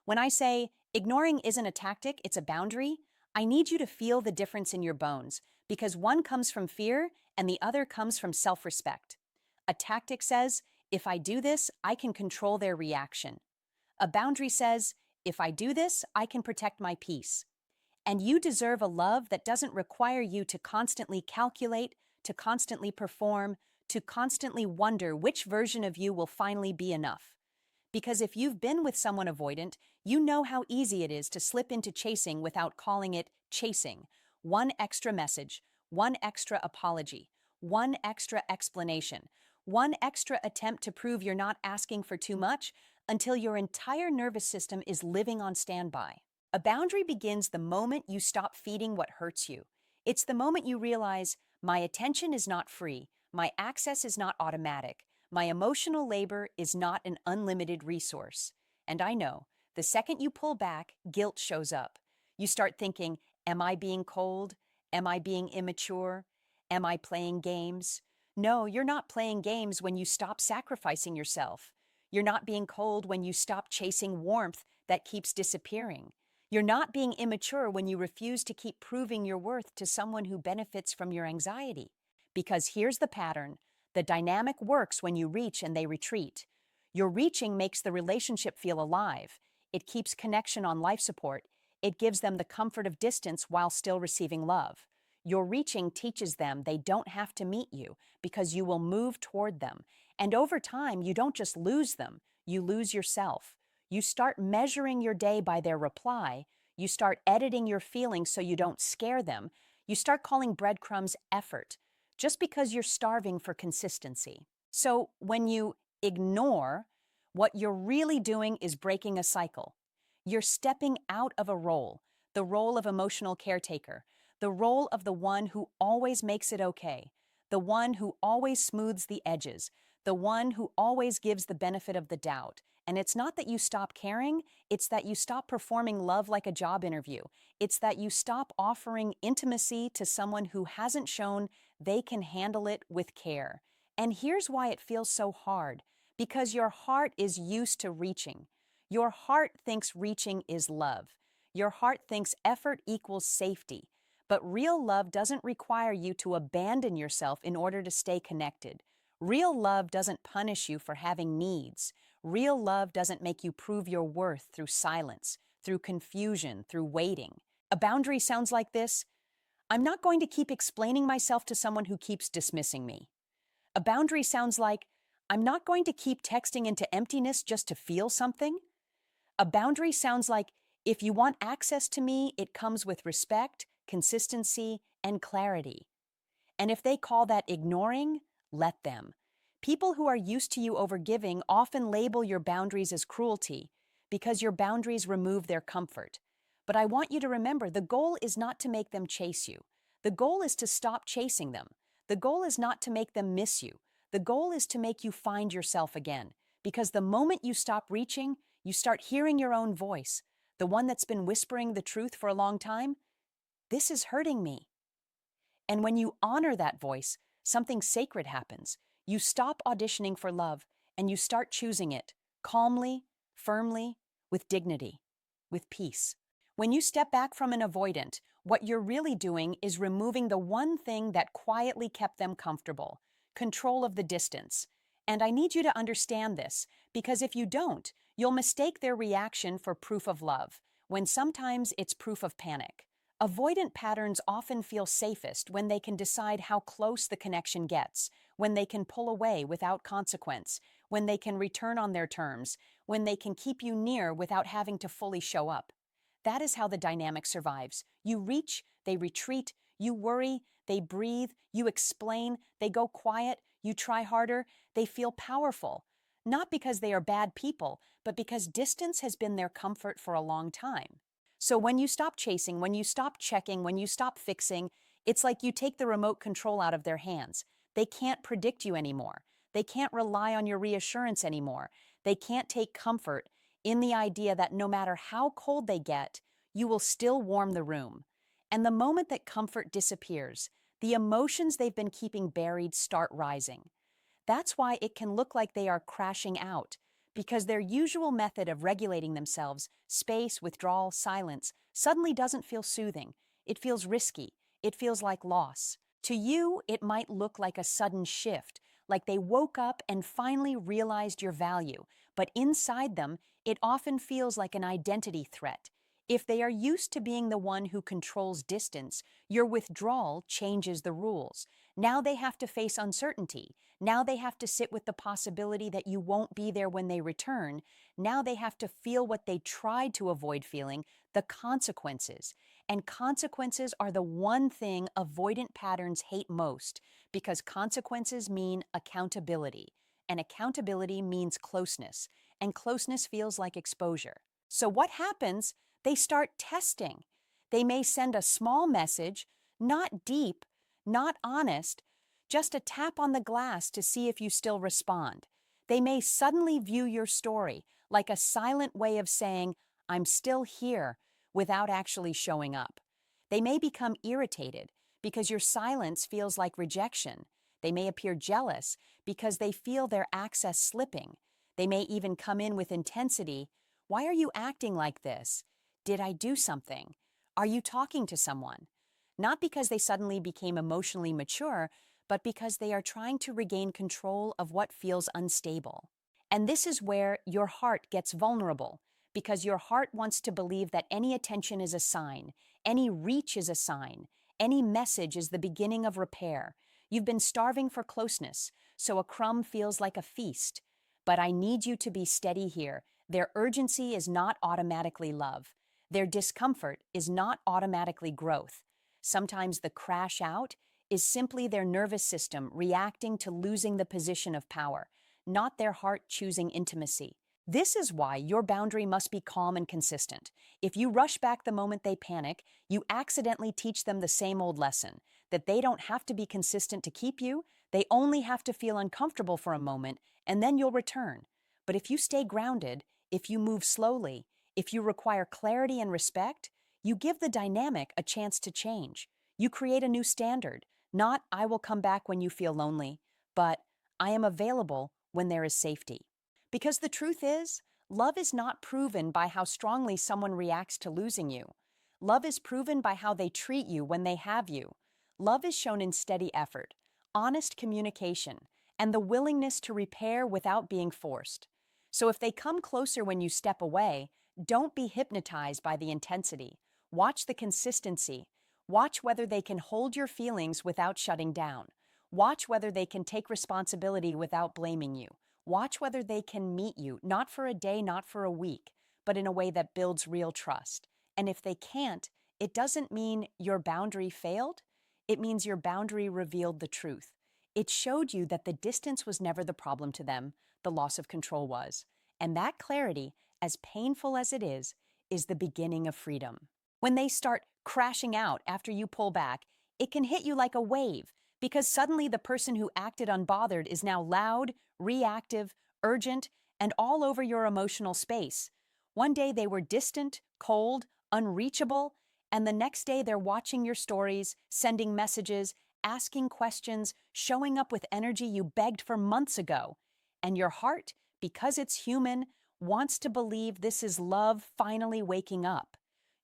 When I say ignoring isn't a tactic, it's a boundary, I need you to feel the difference in your bones because one comes from fear and the other comes from self-respect. A tactic says, if I do this, I can control their reaction. A boundary says, if I do this, I can protect my peace. And you deserve a love that doesn't require you to constantly calculate, to constantly perform, to constantly wonder which version of you will finally be enough. Because if you've been with someone avoidant, you know how easy it is to slip into chasing without calling it chasing. One extra message, one extra apology, one extra explanation, one extra attempt to prove you're not asking for too much until your entire nervous system is living on standby. A boundary begins the moment you stop feeding what hurts you. It's the moment you realize, my attention is not free, my access is not automatic, my emotional labor is not an unlimited resource. And I know, the second you pull back, guilt shows up. You start thinking, am I being cold? Am I being immature? Am I playing games? No, you're not playing games when you stop sacrificing yourself. You're not being cold when you stop chasing warmth that keeps disappearing. You're not being immature when you refuse to keep proving your worth to someone who benefits from your anxiety. Because here's the pattern. The dynamic works when you reach and they retreat. Your reaching makes the relationship feel alive. It keeps connection on life support. It gives them the comfort of distance while still receiving love. Your reaching teaches them they don't have to meet you because you will move toward them. And over time, you don't just lose them, you lose yourself. You start measuring your day by their reply. You start editing your feelings so you don't scare them. You start calling breadcrumbs effort, just because you're starving for consistency. So when you ignore, what you're really doing is breaking a cycle. You're stepping out of a role, the role of emotional caretaker, the role of the one who always makes it okay, the one who always smooths the edges, the one who always gives the benefit of the doubt. And it's not that you stop caring, it's that you stop performing love like a job interview. It's that you stop offering intimacy to someone who hasn't shown they can handle it with care. And here's why it feels so hard. Because your heart is used to reaching. Your heart thinks reaching is love. Your heart thinks effort equals safety. But real love doesn't require you to abandon yourself in order to stay connected. Real love doesn't punish you for having needs. Real love doesn't make you prove your worth through silence, through confusion, through waiting. A boundary sounds like this: I'm not going to keep explaining myself to someone who keeps dismissing me. A boundary sounds like, I'm not going to keep texting into emptiness just to feel something. A boundary sounds like, if you want access to me, it comes with respect, consistency, and clarity. And if they call that ignoring, let them. People who are used to you overgiving often label your boundaries as cruelty because your boundaries remove their comfort. But I want you to remember, the goal is not to make them chase you. The goal is to stop chasing them. The goal is not to make them miss you. The goal is to make you find yourself again. Because the moment you stop reaching, you start hearing your own voice, the one that's been whispering the truth for a long time. This is hurting me. And when you honor that voice, something sacred happens. You stop auditioning for love and you start choosing it calmly, firmly, with dignity, with peace. When you step back from an avoidant, what you're really doing is removing the one thing that quietly kept them comfortable: control of the distance. And I need you to understand this, because if you don't, you'll mistake their reaction for proof of love, when sometimes it's proof of panic. Avoidant patterns often feel safest when they can decide how close the connection gets, when they can pull away without consequence, when they can return on their terms, when they can keep you near without having to fully show up. That is how the dynamic survives. You reach, they retreat, you worry, they breathe, you explain, they go quiet, you try harder, they feel powerful. Not because they are bad people, but because distance has been their comfort for a long time. So when you stop chasing, when you stop checking, when you stop fixing, it's like you take the remote control out of their hands. They can't predict you anymore. They can't rely on your reassurance anymore. They can't take comfort in the idea that no matter how cold they get, you will still warm the room. And the moment that comfort disappears, the emotions they've been keeping buried start rising. That's why it can look like they are crashing out, because their usual method of regulating themselves, space, withdrawal, silence, suddenly doesn't feel soothing. It feels risky. It feels like loss. To you, it might look like a sudden shift, like they woke up and finally realized your value, but inside them, it often feels like an identity threat. If they are used to being the one who controls distance, your withdrawal changes the rules. Now they have to face uncertainty. Now they have to sit with the possibility that you won't be there when they return. Now they have to feel what they tried to avoid feeling, the consequences. And consequences are the one thing avoidant patterns hate most, because consequences mean accountability. And accountability means closeness. And closeness feels like exposure. So what happens? They start testing. They may send a small message, not deep, not honest, just a tap on the glass to see if you still respond. They may suddenly view your story like a silent way of saying, I'm still here, without actually showing up. They may become irritated because your silence feels like rejection. They may appear jealous because they feel their access slipping. They may even come in with intensity. Why are you acting like this? Did I do something? Are you talking to someone? Not because they suddenly became emotionally mature, but because they are trying to regain control of what feels unstable. And this is where your heart gets vulnerable, because your heart wants to believe that any attention is a sign, any reach is a sign, any message is the beginning of repair. You've been starving for closeness, so a crumb feels like a feast. But I need you to be steady here. Their urgency is not automatically love. Their discomfort is not automatically growth. Sometimes the crash out is simply their nervous system reacting to losing the position of power, not their heart choosing intimacy. This is why your boundary must be calm and consistent. If you rush back the moment they panic, you accidentally teach them the same old lesson, that they don't have to be consistent to keep you, they only have to feel uncomfortable for a moment, and then you'll return. But if you stay grounded, if you move slowly, if you require clarity and respect, you give the dynamic a chance to change. You create a new standard, not I will come back when you feel lonely, but I am available when there is safety. Because the truth is, love is not proven by how strongly someone reacts to losing you. Love is proven by how they treat you when they have you. Love is shown in steady effort, honest communication, and the willingness to repair without being forced. So if they come closer when you step away, don't be hypnotized by the intensity. Watch the consistency. Watch whether they can hold your feelings without shutting down. Watch whether they can take responsibility without blaming you. Watch whether they can meet you, not for a day, not for a week, but in a way that builds real trust. And if they can't, it doesn't mean your boundary failed. It means your boundary revealed the truth. It showed you that the distance was never the problem to them, the loss of control was. And that clarity, as painful as it is the beginning of freedom. When they start crashing out after you pull back, it can hit you like a wave, because suddenly the person who acted unbothered is now loud, reactive, urgent, and all over your emotional space. One day they were distant, cold, unreachable, and the next day they're watching your stories, sending messages, asking questions, showing up with energy you begged for months ago. And your heart, because it's human, wants to believe this is love finally waking up.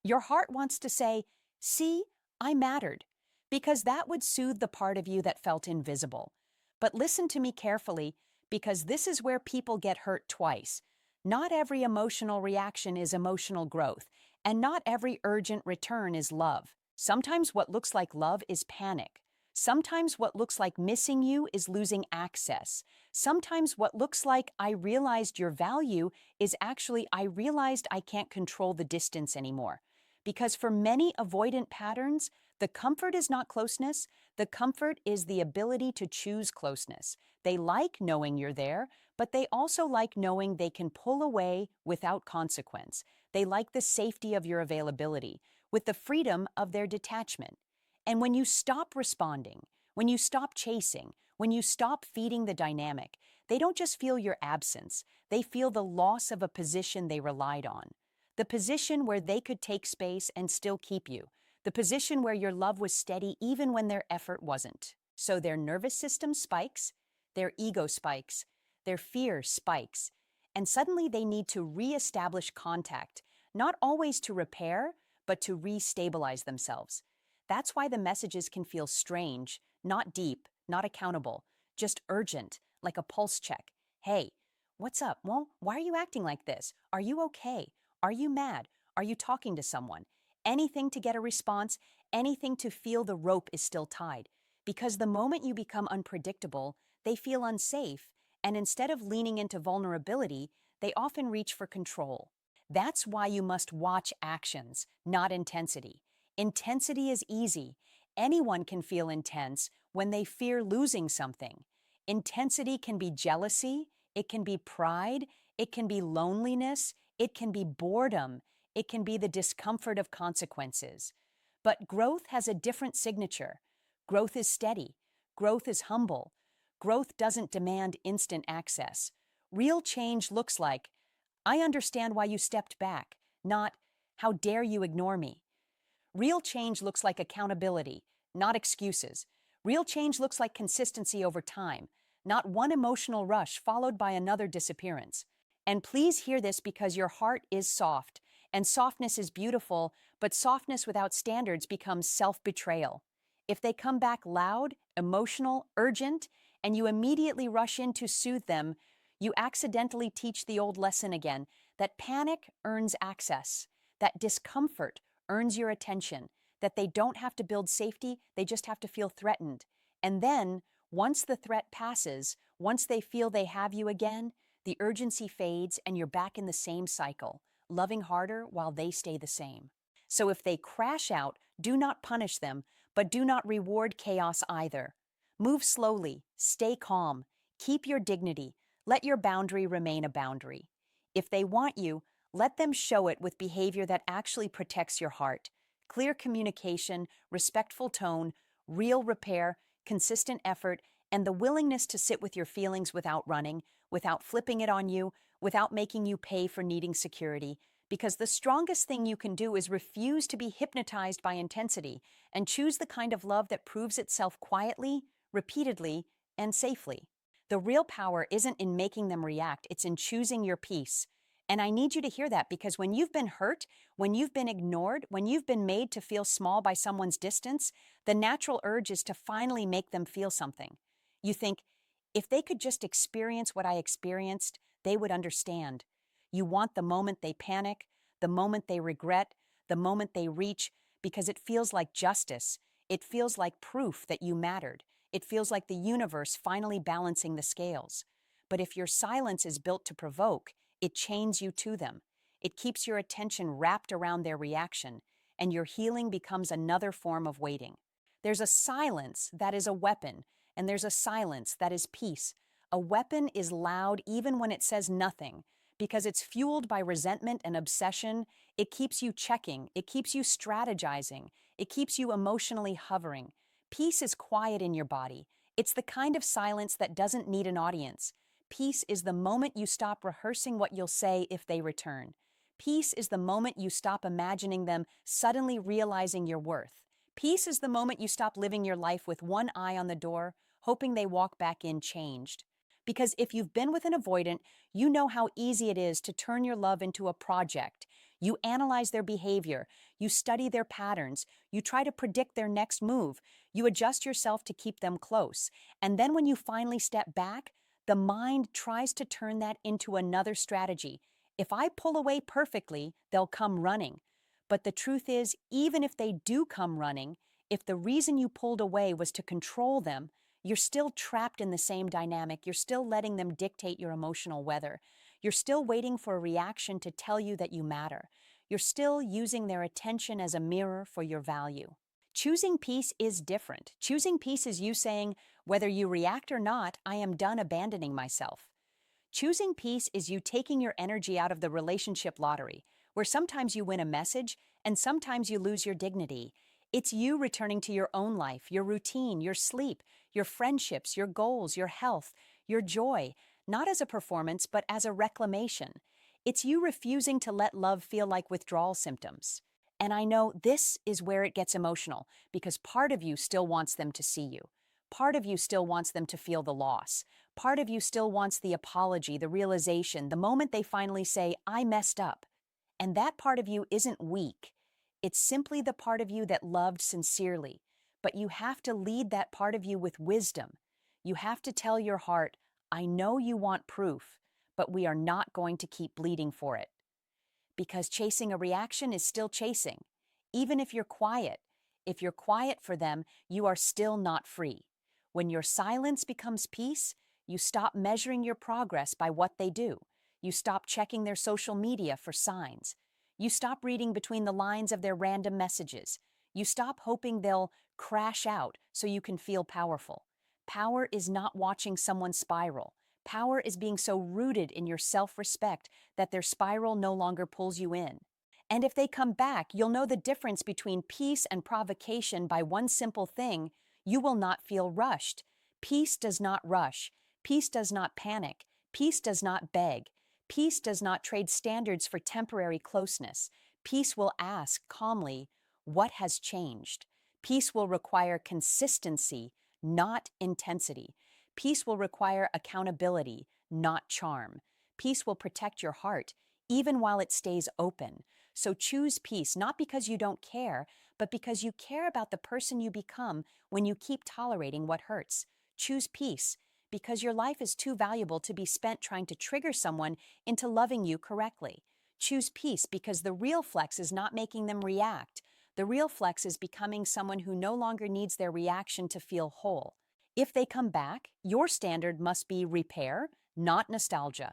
Your heart wants to say, see, I mattered, because that would soothe the part of you that felt invisible. But listen to me carefully, because this is where people get hurt twice. Not every emotional reaction is emotional growth, and not every urgent return is love. Sometimes what looks like love is panic. Sometimes what looks like missing you is losing access. Sometimes what looks like I realized your value is actually I realized I can't control the distance anymore. Because for many avoidant patterns, the comfort is not closeness, the comfort is the ability to choose closeness. They like knowing you're there, but they also like knowing they can pull away without consequence. They like the safety of your availability, with the freedom of their detachment. And when you stop responding, when you stop chasing, when you stop feeding the dynamic, they don't just feel your absence, they feel the loss of a position they relied on. The position where they could take space and still keep you. The position where your love was steady even when their effort wasn't. So their nervous system spikes, their ego spikes, their fear spikes, and suddenly they need to re-establish contact, not always to repair, but to re-stabilize themselves. That's why the messages can feel strange, not deep, not accountable, just urgent, like a pulse check. Hey, what's up? Well, why are you acting like this? Are you okay? Are you mad? Are you talking to someone? Anything to get a response, anything to feel the rope is still tied. Because the moment you become unpredictable, they feel unsafe, and instead of leaning into vulnerability, they often reach for control. That's why you must watch actions, not intensity. Intensity is easy. Anyone can feel intense when they fear losing something. Intensity can be jealousy, it can be pride, it can be loneliness, it can be boredom, it can be the discomfort of consequences. But growth has a different signature. Growth is steady. Growth is humble. Growth doesn't demand instant access. Real change looks like, I understand why you stepped back, not, how dare you ignore me. Real change looks like accountability, not excuses. Real change looks like consistency over time, not one emotional rush followed by another disappearance. And please hear this because your heart is soft, and softness is beautiful, but softness without standards becomes self-betrayal. If they come back loud, emotional, urgent, and you immediately rush in to soothe them, you accidentally teach the old lesson again that panic earns access, that discomfort earns your attention, that they don't have to build safety, they just have to feel threatened. And then, once the threat passes, once they feel they have you again, the urgency fades and you're back in the same cycle, loving harder while they stay the same. So if they crash out, do not punish them, but do not reward chaos either. Move slowly, stay calm, keep your dignity, let your boundary remain a boundary. If they want you, let them show it with behavior that actually protects your heart. Clear communication, respectful tone, real repair, consistent effort, and the willingness to sit with your feelings without running, without flipping it on you, without making you pay for needing security. Because the strongest thing you can do is refuse to be hypnotized by intensity and choose the kind of love that proves itself quietly, repeatedly, and safely. The real power isn't in making them react, it's in choosing your peace. And I need you to hear that because when you've been hurt, when you've been ignored, when you've been made to feel small by someone's distance, the natural urge is to finally make them feel something. You think, if they could just experience what I experienced, they would understand. You want the moment they panic, the moment they regret, the moment they reach, because it feels like justice. It feels like proof that you mattered. It feels like the universe finally balancing the scales. But if your silence is built to provoke, it chains you to them. It keeps your attention wrapped around their reaction, and your healing becomes another form of waiting. There's a silence that is a weapon, and there's a silence that is peace. A weapon is loud even when it says nothing, because it's fueled by resentment and obsession. It keeps you checking, it keeps you strategizing, it keeps you emotionally hovering. Peace is quiet in your body. It's the kind of silence that doesn't need an audience. Peace is the moment you stop rehearsing what you'll say if they return. Peace is the moment you stop imagining them suddenly realizing your worth. Peace is the moment you stop living your life with one eye on the door, hoping they walk back in changed. Because if you've been with an avoidant, you know how easy it is to turn your love into a project. You analyze their behavior, you study their patterns, you try to predict their next move, you adjust yourself to keep them close. And then when you finally step back, the mind tries to turn that into another strategy. If I pull away perfectly, they'll come running. But the truth is, even if they do come running, if the reason you pulled away was to control them, you're still trapped in the same dynamic. You're still letting them dictate your emotional weather. You're still waiting for a reaction to tell you that you matter. You're still using their attention as a mirror for your value. Choosing peace is different. Choosing peace is you saying, whether you react or not, I am done abandoning myself. Choosing peace is you taking your energy out of the relationship lottery, where sometimes you win a message and sometimes you lose your dignity. It's you returning to your own life, your routine, your sleep, your friendships, your goals, your health, your joy, not as a performance, but as a reclamation. It's you refusing to let love feel like withdrawal symptoms. And I know this is where it gets emotional, because part of you still wants them to see you. Part of you still wants them to feel the loss. Part of you still wants the apology, the realization, the moment they finally say, I messed up. And that part of you isn't weak. It's simply the part of you that loved sincerely. But you have to lead that part of you with wisdom. You have to tell your heart, I know you want proof, but we are not going to keep bleeding for it. Because chasing a reaction is still chasing. Even if you're quiet for them, you are still not free. When your silence becomes peace, you stop measuring your progress by what they do. You stop checking their social media for signs. You stop reading between the lines of their random messages. You stop hoping they'll crash out so you can feel powerful. Power is not watching someone spiral. Power is being so rooted in your self-respect that their spiral no longer pulls you in. And if they come back, you'll know the difference between peace and provocation by one simple thing: you will not feel rushed. Peace does not rush. Peace does not panic. Peace does not beg. Peace does not trade standards for temporary closeness. Peace will ask calmly, what has changed? Peace will require consistency, not intensity. Peace will require accountability, not charm. Peace will protect your heart, even while it stays open. So choose peace, not because you don't care, but because you care about the person you become when you keep tolerating what hurts. Choose peace, because your life is too valuable to be spent trying to trigger someone into loving you correctly. Choose peace because the real flex is not making them react. The real flex is becoming someone who no longer needs their reaction to feel whole. If they come back, your standard must be repair, not nostalgia.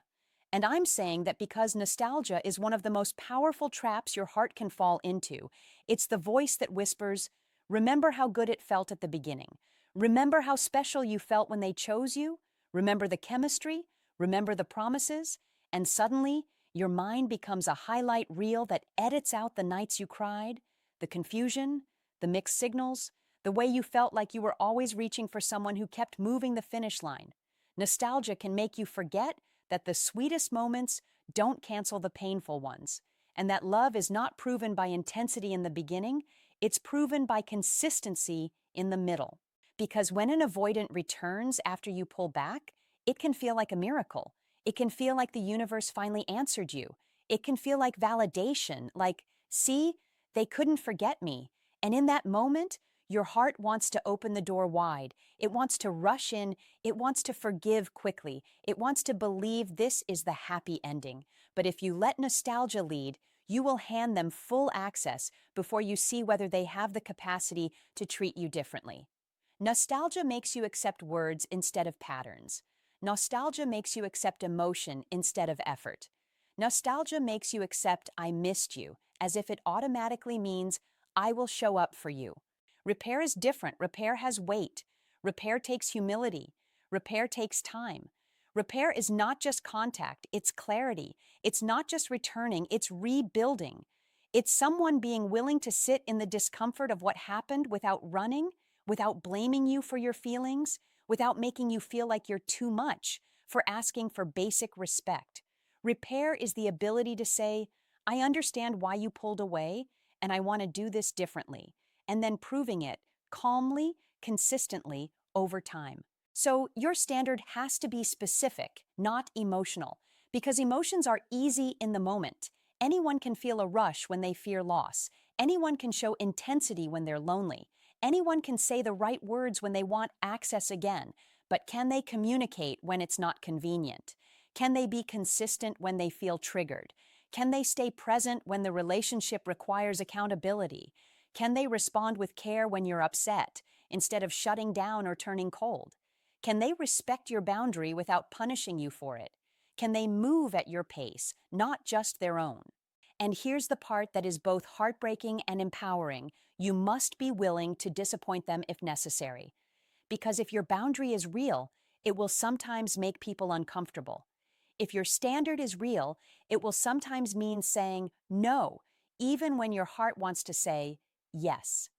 And I'm saying that because nostalgia is one of the most powerful traps your heart can fall into. It's the voice that whispers, remember how good it felt at the beginning. Remember how special you felt when they chose you. Remember the chemistry. Remember the promises. And suddenly, your mind becomes a highlight reel that edits out the nights you cried, the confusion, the mixed signals, the way you felt like you were always reaching for someone who kept moving the finish line. Nostalgia can make you forget that the sweetest moments don't cancel the painful ones, and that love is not proven by intensity in the beginning, it's proven by consistency in the middle. Because when an avoidant returns after you pull back, it can feel like a miracle. It can feel like the universe finally answered you. It can feel like validation, like, see, they couldn't forget me. And in that moment, your heart wants to open the door wide. It wants to rush in. It wants to forgive quickly. It wants to believe this is the happy ending. But if you let nostalgia lead, you will hand them full access before you see whether they have the capacity to treat you differently. Nostalgia makes you accept words instead of patterns. Nostalgia makes you accept emotion instead of effort. Nostalgia makes you accept I missed you, as if it automatically means I will show up for you. Repair is different. Repair has weight. Repair takes humility. Repair takes time. Repair is not just contact, it's clarity. It's not just returning, it's rebuilding. It's someone being willing to sit in the discomfort of what happened without running, without blaming you for your feelings, without making you feel like you're too much, for asking for basic respect. Repair is the ability to say, I understand why you pulled away, and I want to do this differently, and then proving it calmly, consistently, over time. So your standard has to be specific, not emotional, because emotions are easy in the moment. Anyone can feel a rush when they fear loss. Anyone can show intensity when they're lonely. Anyone can say the right words when they want access again, but can they communicate when it's not convenient? Can they be consistent when they feel triggered? Can they stay present when the relationship requires accountability? Can they respond with care when you're upset, instead of shutting down or turning cold? Can they respect your boundary without punishing you for it? Can they move at your pace, not just their own? And here's the part that is both heartbreaking and empowering. You must be willing to disappoint them if necessary. Because if your boundary is real, it will sometimes make people uncomfortable. If your standard is real, it will sometimes mean saying no, even when your heart wants to say yes.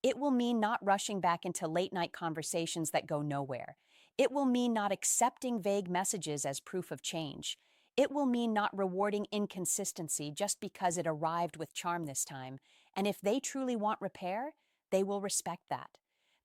It will mean not rushing back into late-night conversations that go nowhere. It will mean not accepting vague messages as proof of change. It will mean not rewarding inconsistency just because it arrived with charm this time. And if they truly want repair, they will respect that.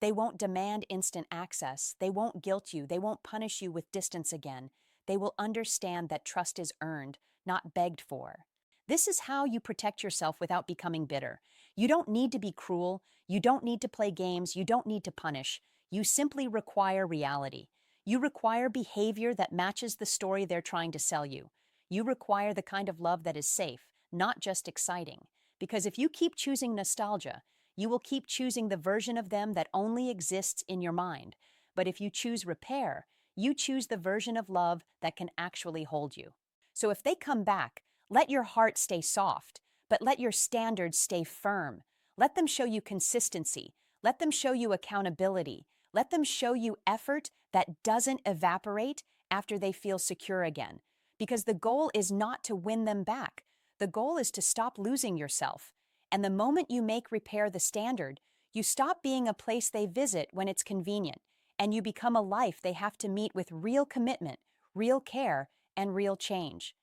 They won't demand instant access. They won't guilt you. They won't punish you with distance again. They will understand that trust is earned, not begged for. This is how you protect yourself without becoming bitter. You don't need to be cruel. You don't need to play games. You don't need to punish. You simply require reality. You require behavior that matches the story they're trying to sell you. You require the kind of love that is safe, not just exciting. Because if you keep choosing nostalgia, you will keep choosing the version of them that only exists in your mind. But if you choose repair, you choose the version of love that can actually hold you. So if they come back, let your heart stay soft, but let your standards stay firm. Let them show you consistency. Let them show you accountability. Let them show you effort that doesn't evaporate after they feel secure again. Because the goal is not to win them back. The goal is to stop losing yourself. And the moment you make repair the standard, you stop being a place they visit when it's convenient, and you become a life they have to meet with real commitment, real care, and real change.